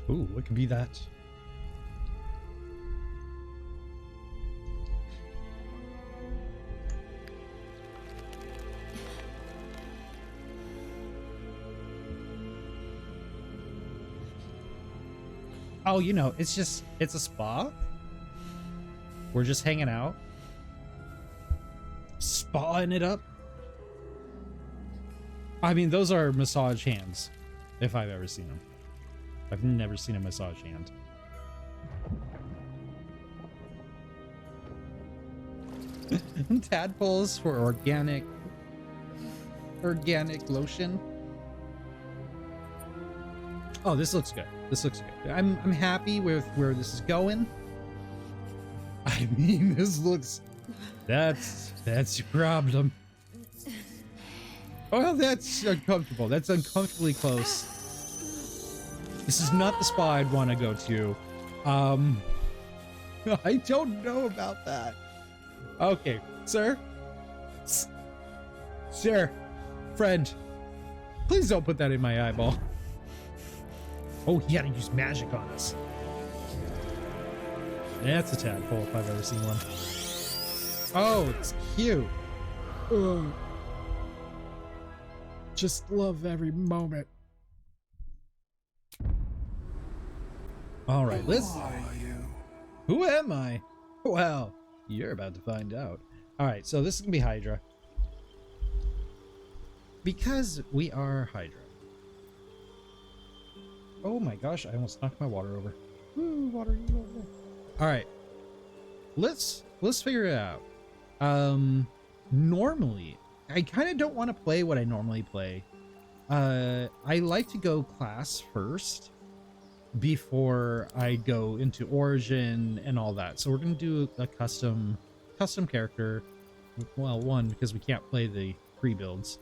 Ooh, what could be that? Oh, you know, it's a spa. We're just hanging out. Spawing it up. I mean, those are massage hands, if I've ever seen them. I've never seen a massage hand. Tadpoles for organic lotion. Oh, this looks good. This looks good. I'm happy with where this is going. I mean, this looks... That's your problem. Oh, that's uncomfortable. That's uncomfortably close. This is not the spa I'd want to go to. I don't know about that. Okay, sir. Sir. Friend. Please don't put that in my eyeball. Oh, he had to use magic on us. That's a tadpole if I've ever seen one. Oh, it's cute. Ugh. Just love every moment. All right, let's... Who are you? Who am I? Well, you're about to find out. All right, so this is gonna be Hydra. Because we are Hydra. Oh my gosh, I almost knocked my water over. Woo, water. All right, let's figure it out. Normally, I kind of don't want to play what I normally play. I like to go class first before I go into origin and all that. So we're gonna do a custom character. Well, one, because we can't play the pre-builds.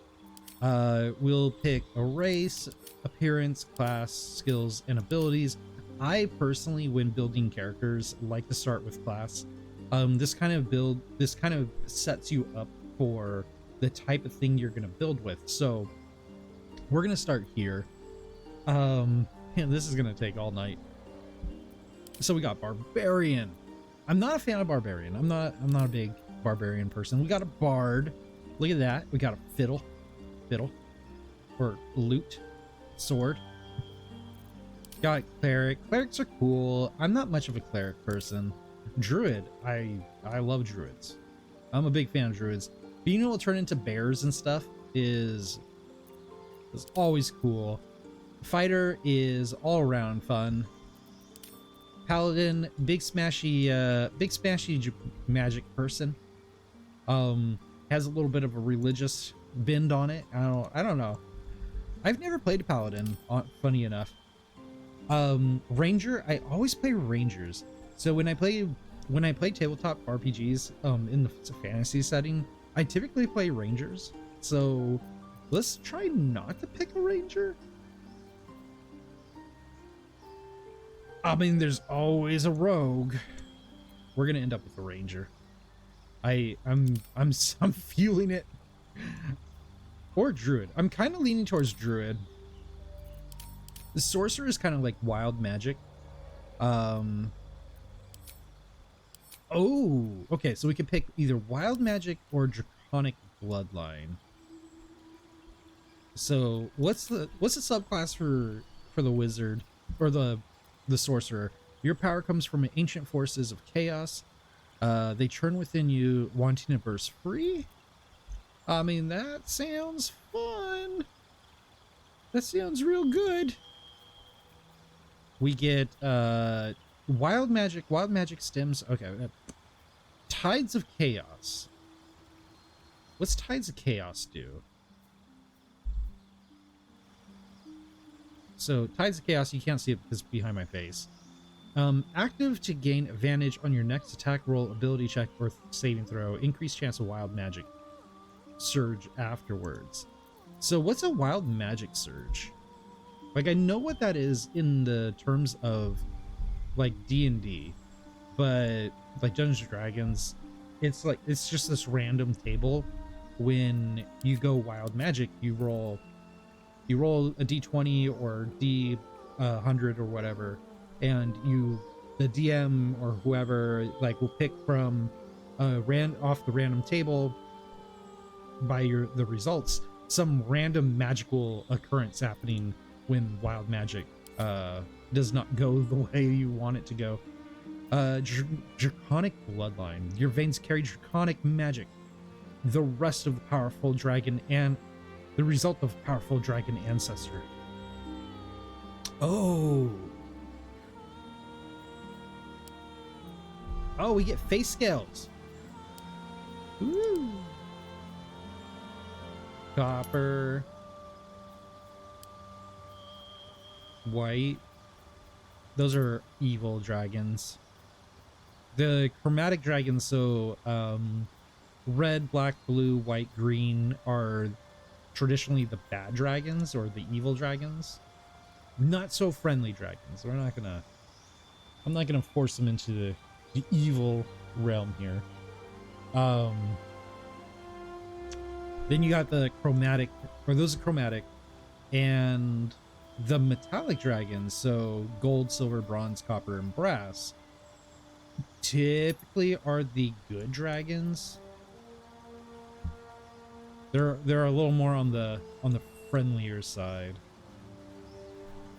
We'll pick a race, appearance, class, skills, and abilities. I personally, when building characters, like to start with class. This kind of sets you up for the type of thing you're gonna build with. So we're gonna start here. Man, this is gonna take all night. So we got barbarian. I'm not a fan of barbarian. I'm not a big barbarian person. We got a bard. Look at that. We got a fiddle, or lute, sword. Got cleric. Clerics are cool. I'm not much of a cleric person. Druid. I love druids. I'm a big fan of druids. Being able to turn into bears and stuff is always cool. Fighter is all around fun. Paladin, big smashy magic person. Has a little bit of a religious bend on it. I don't know. I've never played a paladin, funny enough. Ranger, I always play rangers. So when I play tabletop RPGs in the fantasy setting, I typically play rangers. So let's try not to pick a ranger. I mean, there's always a rogue. We're gonna end up with a ranger. I'm feeling it. Or druid. I'm kind of leaning towards druid. The sorcerer is kind of like wild magic. Oh, okay. So we can pick either wild magic or draconic bloodline. So what's the subclass for the wizard or the sorcerer? Your power comes from ancient forces of chaos. They churn within you, wanting to burst free. I mean, that sounds fun. That sounds real good. We get wild magic stems. Okay, tides of chaos. What's tides of chaos do? So tides of chaos, you can't see it because it's behind my face. Active to gain advantage on your next attack roll, ability check, or saving throw. Increased chance of wild magic surge afterwards. So what's a wild magic surge? Like, I know what that is in the terms of like D&D, but like Dungeons and Dragons, it's just this random table. When you go wild magic, you roll a d20 or 100 or whatever, and the DM or whoever like will pick from off the random table by the results some random magical occurrence happening when wild magic does not go the way you want it to go. Draconic bloodline. Your veins carry draconic magic. The rest of the powerful dragon and the result of powerful dragon ancestor. Oh, we get face scales. Ooh. Copper, white. Those are evil dragons. The chromatic dragons, so red, black, blue, white, green are traditionally the bad dragons or the evil dragons. Not so friendly dragons. I'm not gonna force them into the evil realm here. Then you got the chromatic, or those are chromatic, and the metallic dragons, so gold, silver, bronze, copper, and brass, typically are the good dragons. They're a little more on the friendlier side.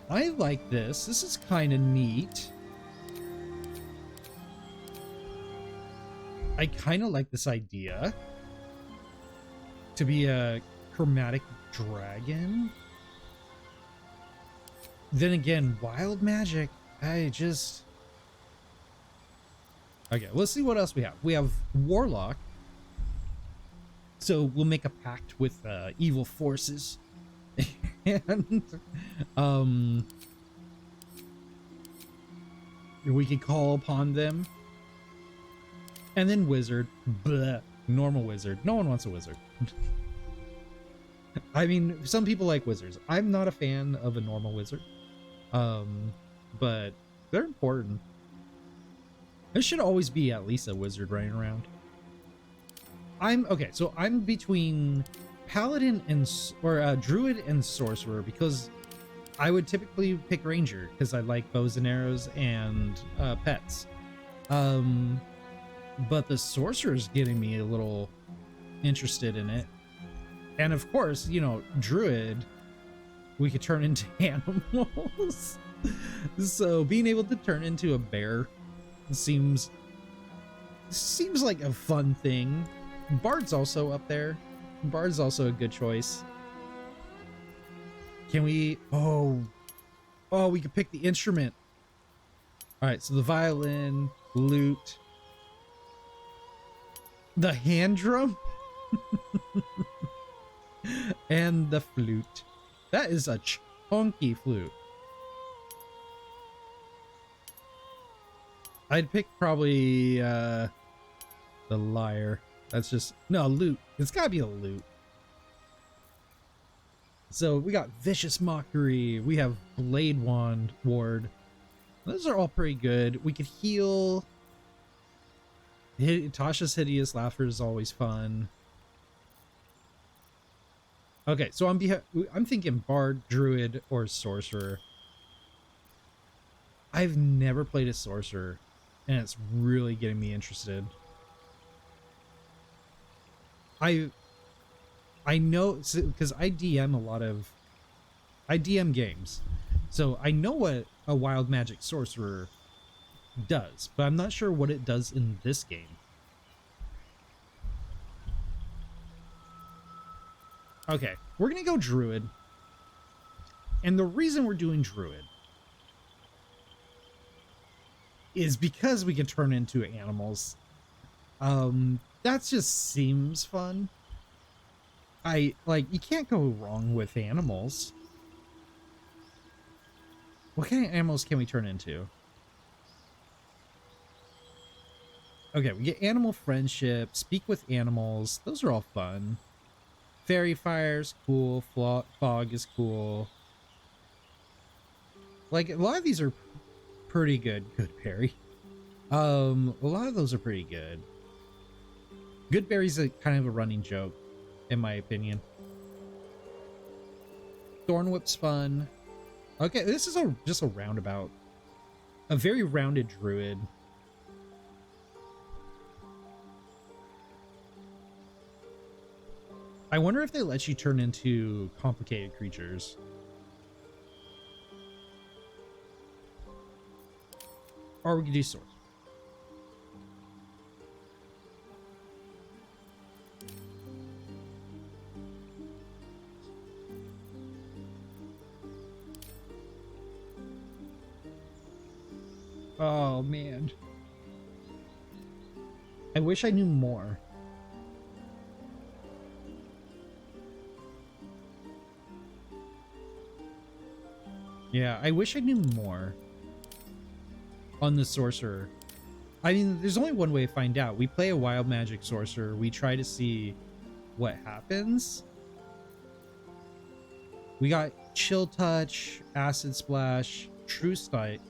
I like this. This is kind of neat. I kind of like this idea to be a chromatic dragon. Then again, wild magic. Okay, let's see what else we have. We have warlock. So we'll make a pact with evil forces. And we can call upon them. And then wizard. Bleh. Normal wizard. No one wants a wizard. I mean, some people like wizards. I'm not a fan of a normal wizard. But they're important. There should always be at least a wizard running around. So I'm between paladin and druid and sorcerer, because I would typically pick ranger because I like bows and arrows and pets. But the sorcerer's getting me a little interested in it. And of course, you know, druid, we could turn into animals. So being able to turn into a bear seems like a fun thing. Bard's also up there. Bard's also a good choice. Can we... Oh, we could pick the instrument. All right, so the violin, lute, the hand drum, and the flute. That is a chunky flute. I'd pick probably the lyre. That's just... No, lute. It's gotta be a lute. So we got Vicious Mockery. We have Blade Ward. Those are all pretty good. We could heal. Tasha's Hideous Laughter is always fun. Okay, so I'm thinking Bard, Druid, or Sorcerer. I've never played a Sorcerer, and it's really getting me interested. I know, because I DM games, so I know what a wild magic sorcerer does, but I'm not sure what it does in this game. Okay, we're gonna go druid, and the reason we're doing druid is because we can turn into animals. That just seems fun. You can't go wrong with animals. What kind of animals can we turn into? Okay, we get animal friendship, speak with animals. Those are all fun. Fairy fire's cool. Fog is cool. Like, a lot of these are pretty good. Good berry. A lot of those are pretty good. Good berry's a kind of a running joke, in my opinion. Thorn Whip's fun. Okay, this is just a roundabout. A very rounded druid. I wonder if they let you turn into complicated creatures. Or we could do swords. Oh, man. I wish I knew more. Yeah, I wish I knew more on the sorcerer. I mean, there's only one way to find out. We play a wild magic sorcerer. We try to see what happens. We got chill touch, acid splash, true strike.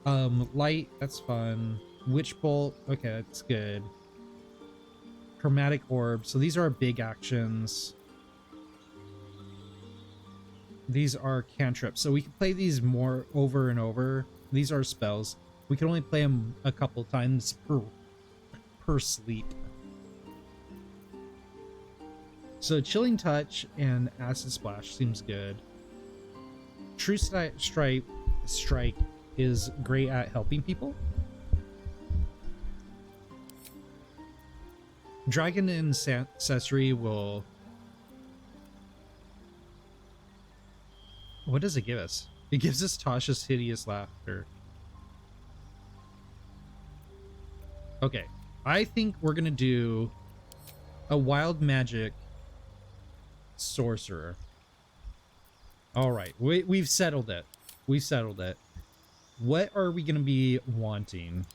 Light, that's fun. Witch bolt, okay, that's good. Chromatic orb. So these are our big actions. These are cantrips. So we can play these more over and over. These are spells. We can only play them a couple times per sleep. So chilling touch and acid splash seems good. True strike is great at helping people. Dragon Ancestry will... What does it give us? It gives us Tasha's Hideous Laughter. Okay, I think we're gonna do a wild magic sorcerer. All right, we've settled it. We've settled it. What are we gonna be wanting?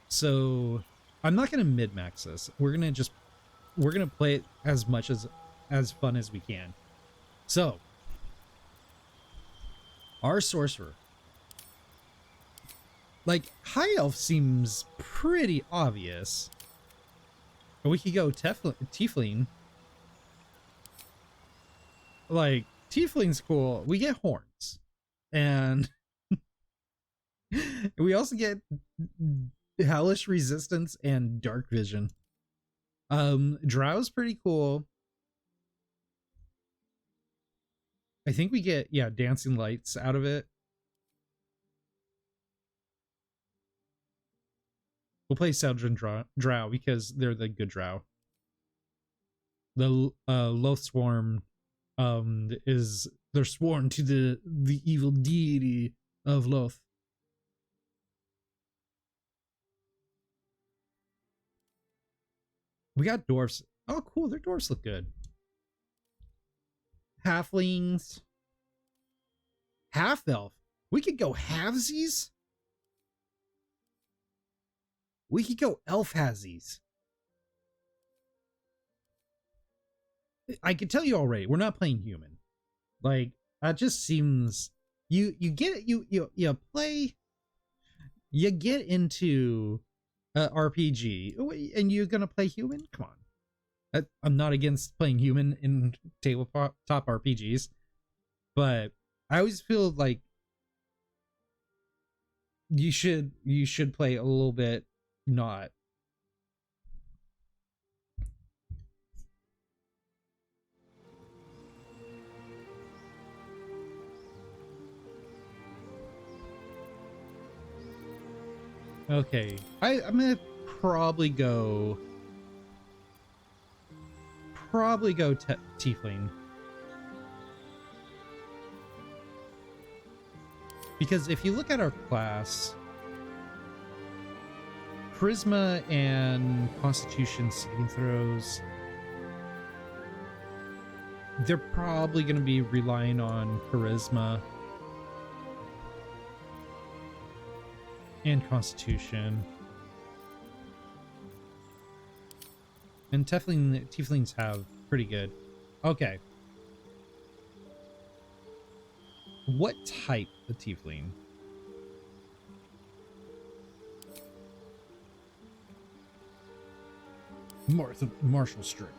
So I'm not gonna min-max this. We're gonna play it as much as fun as we can. So our sorcerer, like, high elf seems pretty obvious. But we could go tiefling. Like, tiefling's cool. We get horns. And we also get hellish resistance and dark vision. Drow's pretty cool. I think we get, yeah, dancing lights out of it. We'll play Seldrin Drow because they're the good Drow. The Loth Swarm they're sworn to the evil deity of Loth. We got dwarfs. Oh, cool. Their dwarfs look good. Halflings. Half elf. We could go halvesies. We could go elf halvesies. I can tell you already, we're not playing human. Like, that just seems... You get you play... You get into RPG, and you're gonna play human? Come on. I'm not against playing human in tabletop RPGs, but I always feel like you should play a little bit not. Okay, I'm gonna probably go tiefling, because if you look at our class, charisma and constitution saving throws, they're probably going to be relying on charisma and constitution. And tieflings have pretty good. Okay. What type of tiefling? Martial strength. .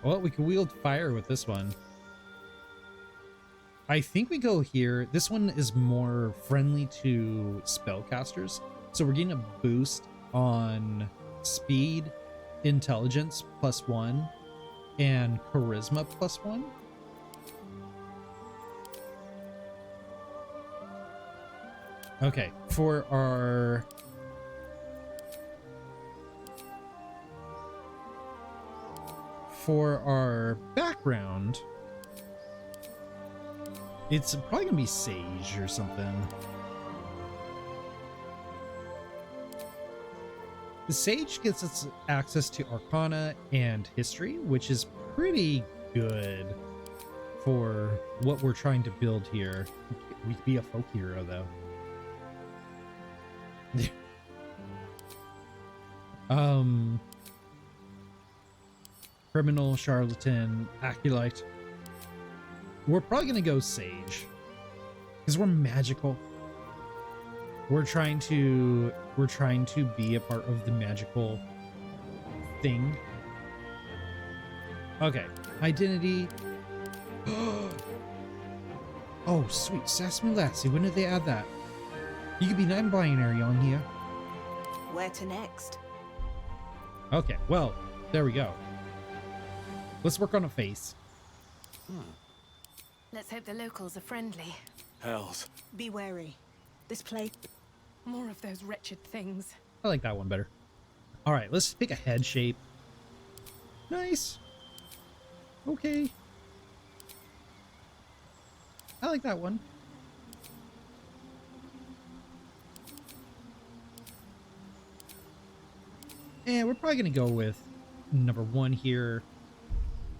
Well, we can wield fire with this one. I think we go here. This one is more friendly to spellcasters. So we're getting a boost on speed, intelligence +1, and charisma +1. Okay, for our background, it's probably gonna be sage or something. The sage gets us access to arcana and history, which is pretty good for what we're trying to build here. We could be a folk hero though. Criminal, charlatan, acolyte. We're probably gonna go sage because we're magical. We're trying to be a part of the magical thing. Okay, identity. Oh, sweet, Sassy Lassie. When did they add that? You could be non-binary on here. Where to next? Okay, well, there we go. Let's work on a face. Let's hope the locals are friendly. Hells. Be wary. This place. More of those wretched things. I like that one better. All right, let's pick a head shape. Nice. Okay. I like that one. And we're probably going to go with number 1 here.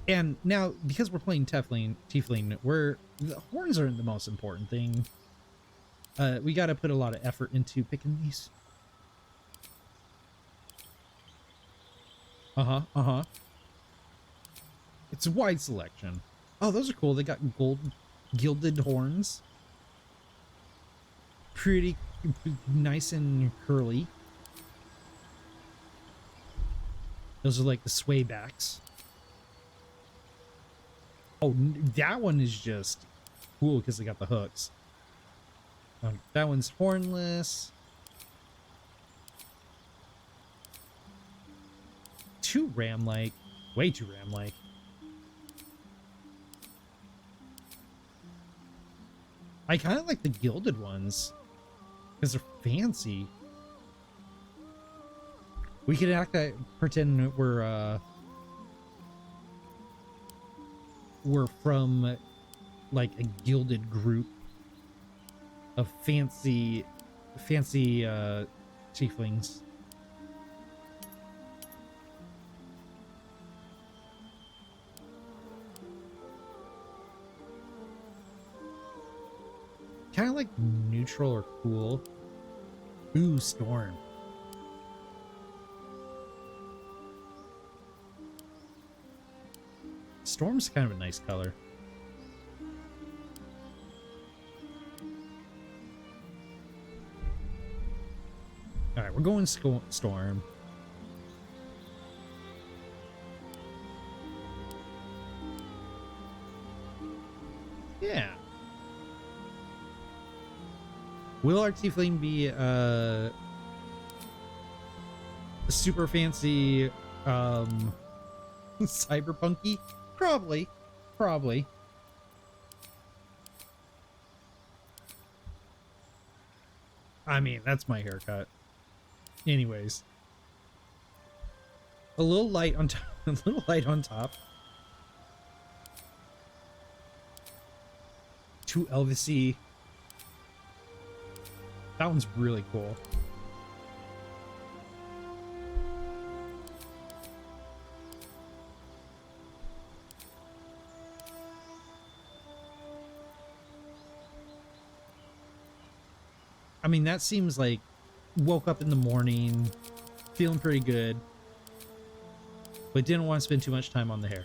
And now, because we're playing Tiefling, the horns aren't the most important thing. We got to put a lot of effort into picking these. It's a wide selection. Oh, those are cool. They got gold gilded horns. Pretty nice and curly. Those are like the sway backs. Oh, that one is just cool because they got the hooks. That one's hornless. Too ram-like. Way too ram-like. I kind of like the gilded ones because they're fancy. We could pretend we're from like a gilded group of fancy tieflings. Kind of like neutral or cool. Ooh, storm. Storm's kind of a nice color. All right, we're going storm. Yeah. Will our tiefling be super fancy cyberpunky? Probably. I mean, that's my haircut. Anyways. A little light on top. A little light on top. Too Elvis-y. That one's really cool. I mean, that seems like woke up in the morning, feeling pretty good, but didn't want to spend too much time on the hair.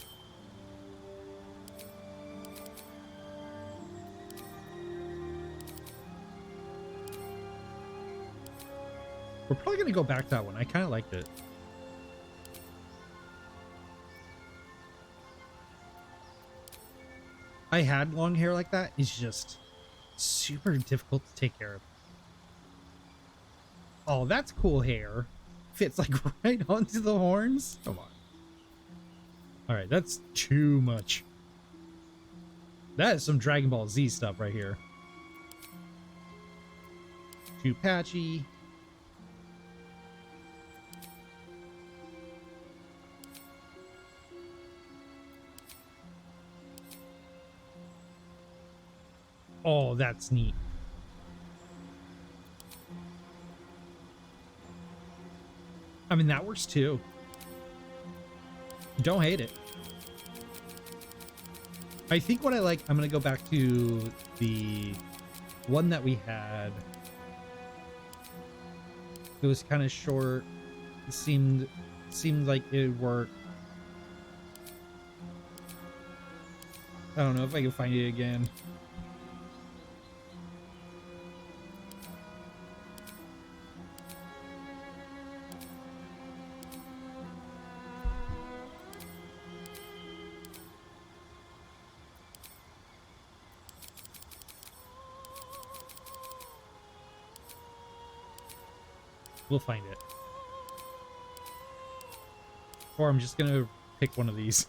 We're probably going to go back to that one. I kind of liked it. I had long hair like that is just super difficult to take care of. Oh, that's cool hair. Fits like right onto the horns. Come on. All right, that's too much. That is some Dragon Ball Z stuff right here. Too patchy. Oh, that's neat. I mean, that works too. Don't hate it. I think what I like, I'm going to go back to the one that we had. It was kind of short. It seemed like it would work. I don't know if I can find it again. We'll find it. Or I'm just gonna pick one of these.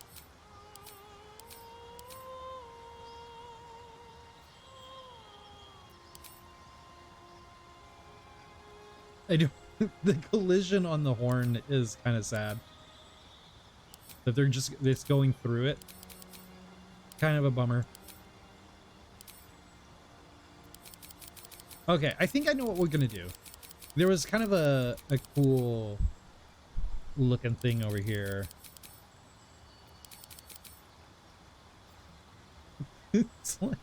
I do. The collision on the horn is kind of sad. That they're just, it's going through it. Kind of a bummer. Okay, I think I know what we're gonna do. There was kind of a cool looking thing over here. It's like,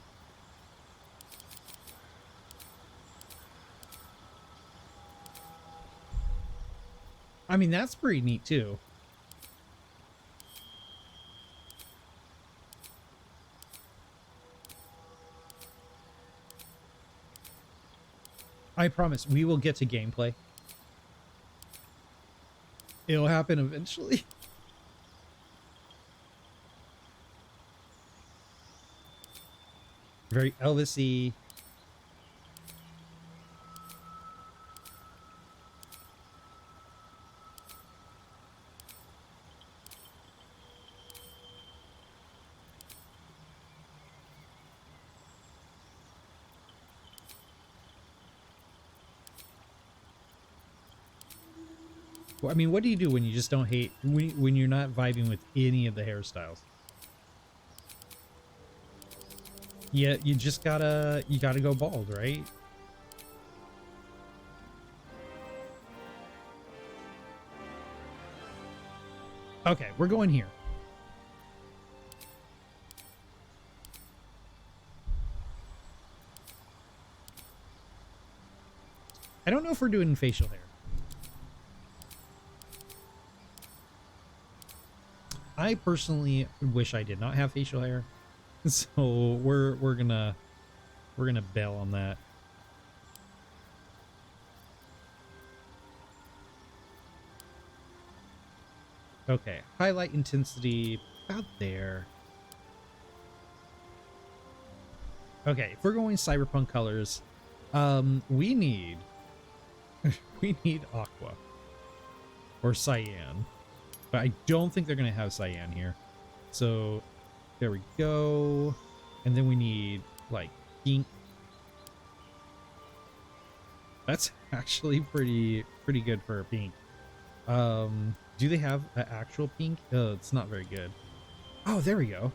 I mean, that's pretty neat too. I promise we will get to gameplay. It'll happen eventually. Very Elvis-y. I mean, what do you do when you just don't hate, when you're not vibing with any of the hairstyles? Yeah, you just gotta go bald, right? Okay, we're going here. I don't know if we're doing facial hair. I personally wish I did not have facial hair, so we're gonna bail on that. Okay, highlight intensity about there. Okay, if we're going cyberpunk colors, we need aqua or cyan. But I don't think they're going to have cyan here. So there we go. And then we need like pink. That's actually pretty good for a pink. Do they have an actual pink? It's not very good. Oh, there we go.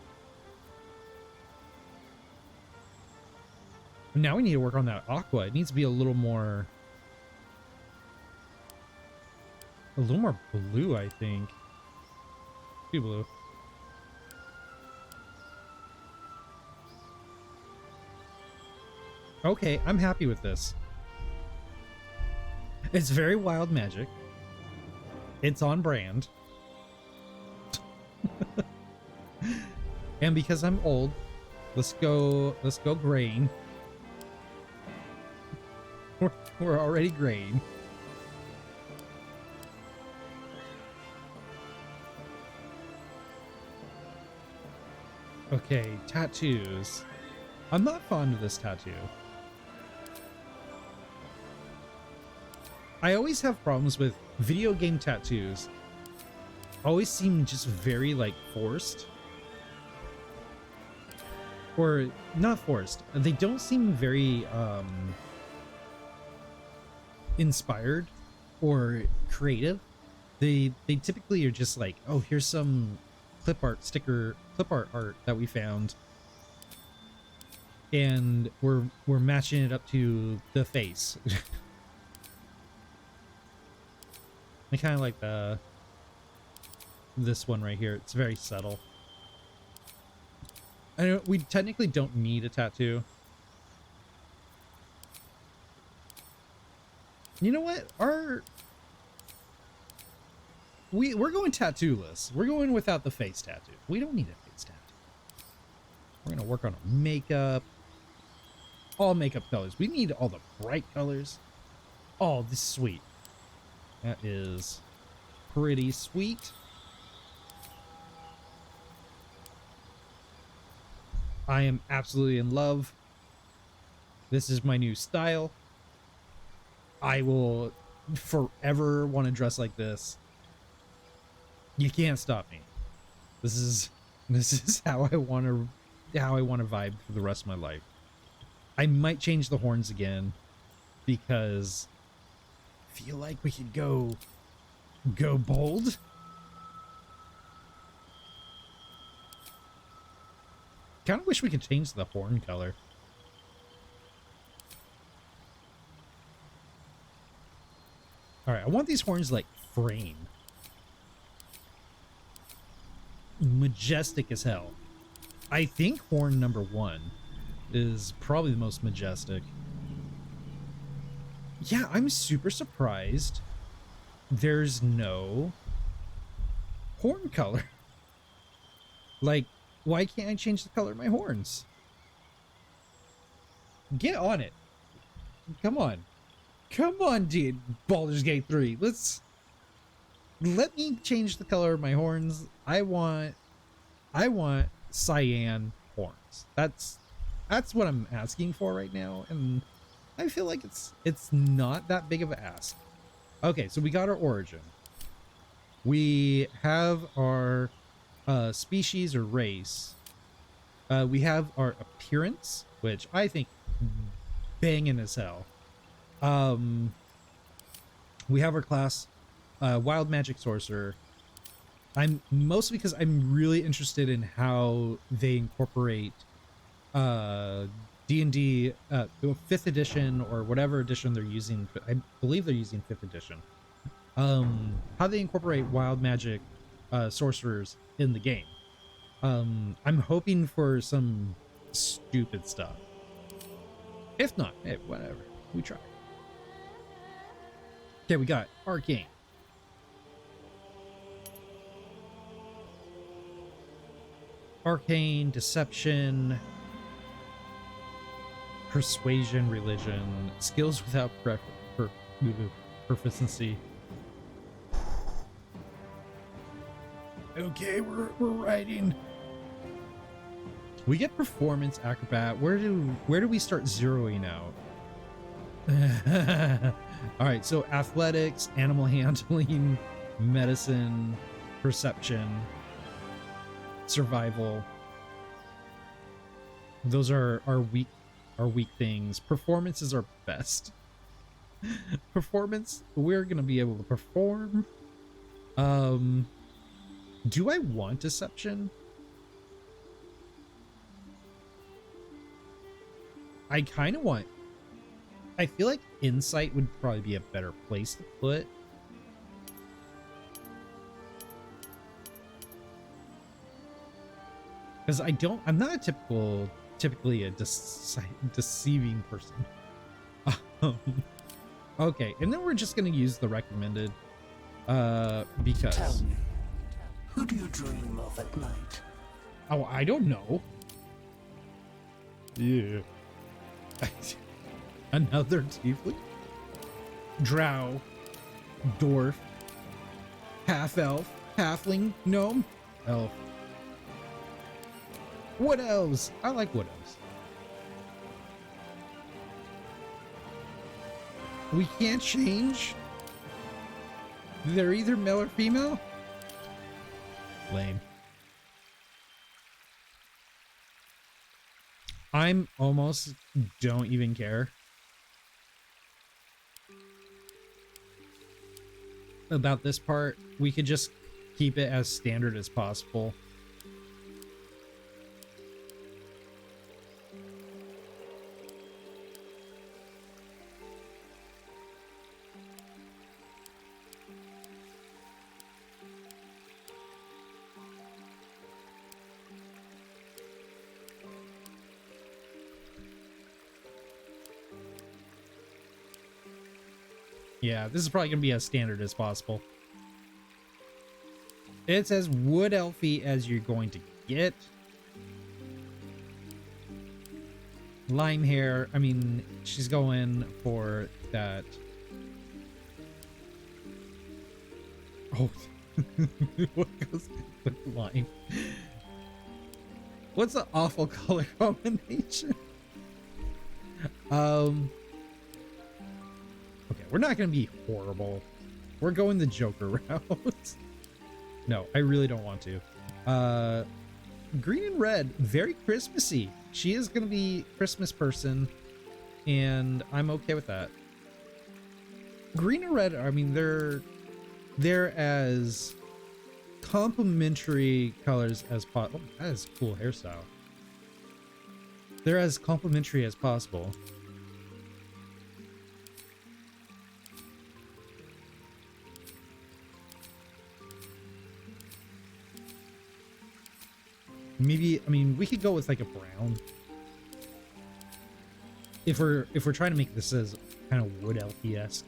Now we need to work on that aqua. It needs to be a little more blue, I think. Too blue. Okay, I'm happy with this. It's very wild magic. It's on brand. And because I'm old, let's go graying. We're already graying. Okay, tattoos. I'm not fond of this tattoo. I always have problems with video game tattoos. Always seem just very like forced. Or not forced. They don't seem very inspired or creative. They typically are just like, oh, here's some clip art art that we found, and we're matching it up to the face. I kind of like this one right here. It's very subtle. I know we technically don't need a tattoo. You know what? We're going tattoo-less. We're going without the face tattoo. We don't need a face tattoo. We're gonna work on our makeup. All makeup colors. We need all the bright colors. Oh, this is sweet. That is pretty sweet. I am absolutely in love. This is my new style. I will forever want to dress like this. You can't stop me. This is how I want to vibe for the rest of my life. I might change the horns again because I feel like we could go bold. Kind of wish we could change the horn color. All right, I want these horns like frame. Majestic as hell. I think horn number 1 is probably the most majestic. Yeah, I'm super surprised there's no horn color. Like, why can't I change the color of my horns? Get on it. Come on. Come on, dude. Baldur's Gate 3. Let me change the color of my horns. I want cyan horns. That's what I'm asking for right now, and I feel like it's not that big of an ask. Okay, so we got our origin. We have our species or race. We have our appearance, which I think banging as hell. We have our class, wild magic sorcerer. I'm mostly because I'm really interested in how they incorporate D&D 5th edition or whatever edition they're using. I believe they're using 5th edition. How they incorporate wild magic sorcerers in the game. I'm hoping for some stupid stuff. If not, hey, whatever. We try. Okay, we got arcane. Arcane, deception, persuasion, religion, skills without proficiency. Okay, we're writing. We get performance, acrobat. Where do we start zeroing out? All right, so athletics, animal handling, medicine, perception, survival. Those are our weak things. Performance is our best. Performance, we're gonna be able to perform. Do I want deception? I kind of want. I feel like insight would probably be a better place to put. Because I'm not a typically a deceiving person. Okay, and then we're just gonna use the recommended, because. Tell me, who do you dream of at night? Oh, I don't know. Yeah. Another tiefling? Drow, dwarf, half elf, halfling, gnome, elf. Wood elves. I like wood elves. We can't change. They're either male or female. Lame. I'm almost don't even care about this part. We could just keep it as standard as possible. Yeah, this is probably going to be as standard as possible. It's as wood elfy as you're going to get. Lime hair. I mean, she's going for that. Oh, what goes with lime? What's an awful color combination? Okay, we're not going to be horrible. We're going the Joker route. No, I really don't want to. Green and red, very Christmassy. She is going to be Christmas person, and I'm okay with that. Green and red, I mean, they're as complementary colors as possible. Oh, that is a cool hairstyle. They're as complementary as possible. Maybe, I mean, we could go with like a brown. If we're trying to make this as kind of wood elfy-esque.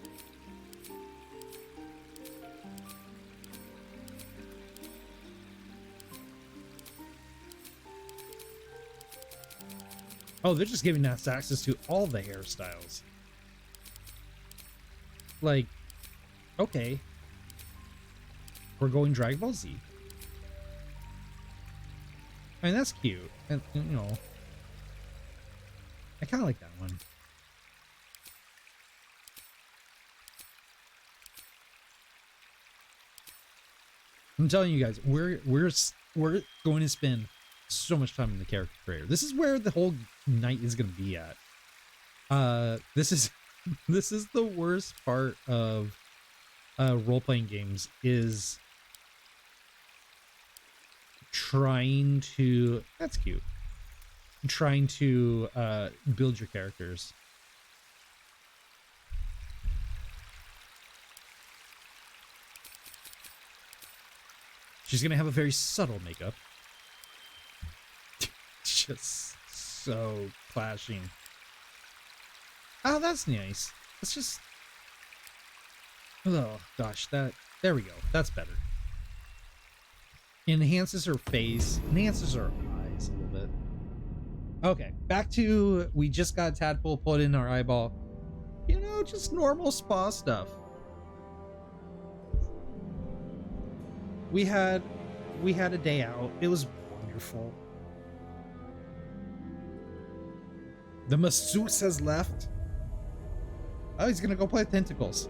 Oh, they're just giving us access to all the hairstyles. Like, okay. We're going Dragon Ball Z. I mean, that's cute. And, you know, I kind of like that one. I'm telling you guys, we're going to spend so much time in the character creator. This is where the whole night is going to be at. This is the worst part of role-playing games, is trying to, that's cute, trying to build your characters. She's gonna have a very subtle makeup. Just so clashing. Oh, that's nice. Let's just, oh gosh, that, there we go, that's better. Enhances her face, enhances her eyes a little bit. Okay, back to, we just got tadpole put in our eyeball. You know, just normal spa stuff. We had a day out. It was wonderful. The masseuse has left. Oh, he's gonna go play with tentacles.